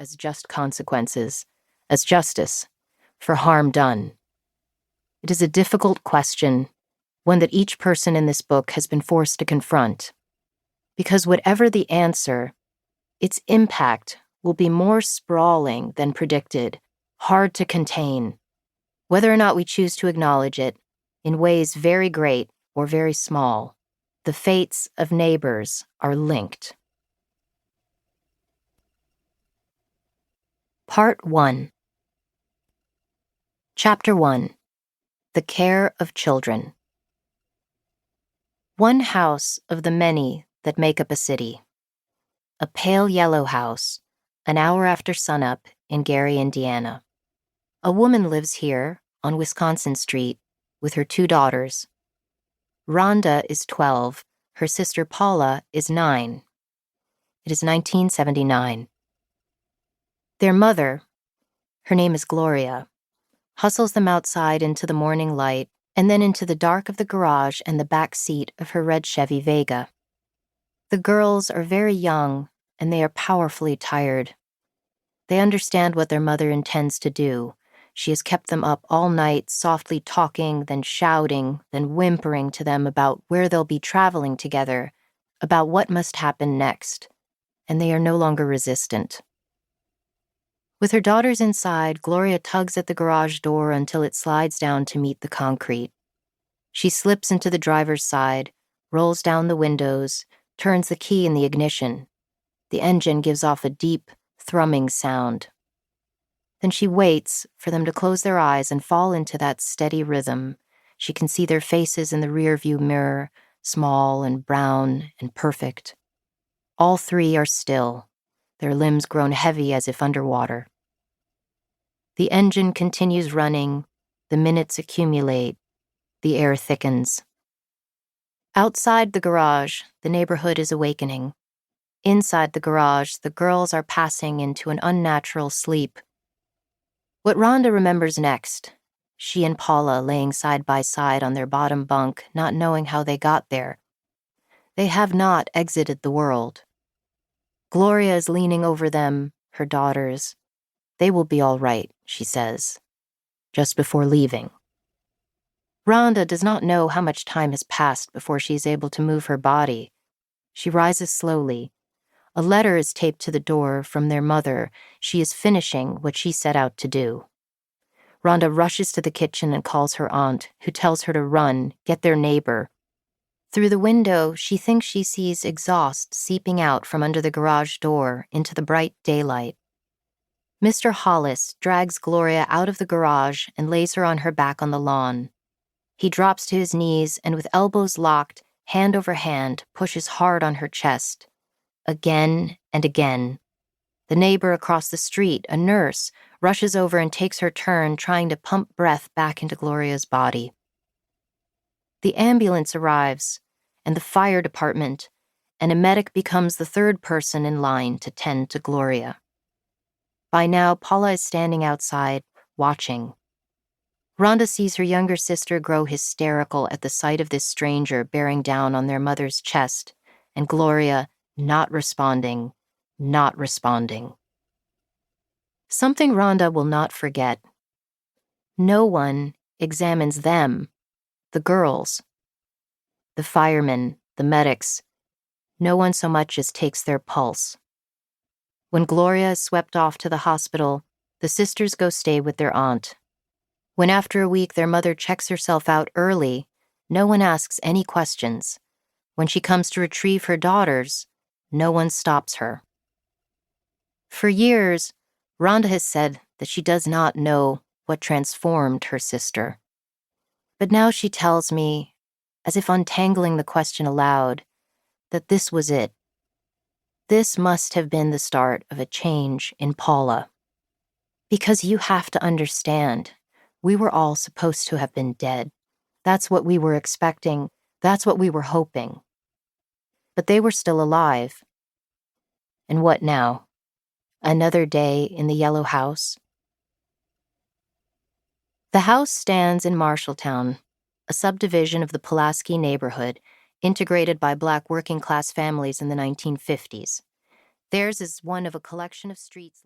as just consequences, as justice, for harm done? It is a difficult question, one that each person in this book has been forced to confront. Because whatever the answer, its impact will be more sprawling than predicted, hard to contain. Whether or not we choose to acknowledge it, in ways very great or very small, the fates of neighbors are linked. Part 1. Chapter 1. The Care of Children. One house of the many that make up a city. A pale yellow house, an hour after sunup in Gary, Indiana. A woman lives here, on Wisconsin Street, with her 2 daughters. Rhonda is 12, her sister Paula is 9. It is 1979. Their mother, her name is Gloria, hustles them outside into the morning light and then into the dark of the garage and the back seat of her red Chevy Vega. The girls are very young and they are powerfully tired. They understand what their mother intends to do. She has kept them up all night, softly talking, then shouting, then whimpering to them about where they'll be traveling together, about what must happen next, and they are no longer resistant. With her daughters inside, Gloria tugs at the garage door until it slides down to meet the concrete. She slips into the driver's side, rolls down the windows, turns the key in the ignition. The engine gives off a deep, thrumming sound. Then she waits for them to close their eyes and fall into that steady rhythm. She can see their faces in the rearview mirror, small and brown and perfect. All 3 are still, their limbs grown heavy as if underwater. The engine continues running, the minutes accumulate, the air thickens. Outside the garage, the neighborhood is awakening. Inside the garage, the girls are passing into an unnatural sleep. What Rhonda remembers next, she and Paula laying side by side on their bottom bunk, not knowing how they got there. They have not exited the world. Gloria is leaning over them, her daughters. They will be all right, she says, just before leaving. Rhonda does not know how much time has passed before she is able to move her body. She rises slowly. A letter is taped to the door from their mother. She is finishing what she set out to do. Rhonda rushes to the kitchen and calls her aunt, who tells her to run, get their neighbor. Through the window, she thinks she sees exhaust seeping out from under the garage door into the bright daylight. Mr. Hollis drags Gloria out of the garage and lays her on her back on the lawn. He drops to his knees and with elbows locked, hand over hand, pushes hard on her chest. Again and again. The neighbor across the street, a nurse, rushes over and takes her turn trying to pump breath back into Gloria's body. The ambulance arrives, and the fire department, and a medic becomes the 3rd person in line to tend to Gloria. By now, Paula is standing outside, watching. Rhonda sees her younger sister grow hysterical at the sight of this stranger bearing down on their mother's chest, and Gloria not responding. Something Rhonda will not forget. No one examines them, the girls. The firemen, the medics. No one so much as takes their pulse. When Gloria is swept off to the hospital, the sisters go stay with their aunt. When after a week their mother checks herself out early, no one asks any questions. When she comes to retrieve her daughters, no one stops her. For years, Rhonda has said that she does not know what transformed her sister. But now she tells me, as if untangling the question aloud, that this was it. This must have been the start of a change in Paula. Because you have to understand, we were all supposed to have been dead. That's what we were expecting. That's what we were hoping. But they were still alive. And what now? Another day in the yellow house? The house stands in Marshalltown, a subdivision of the Pulaski neighborhood, integrated by Black working-class families in the 1950s. Theirs is one of a collection of streets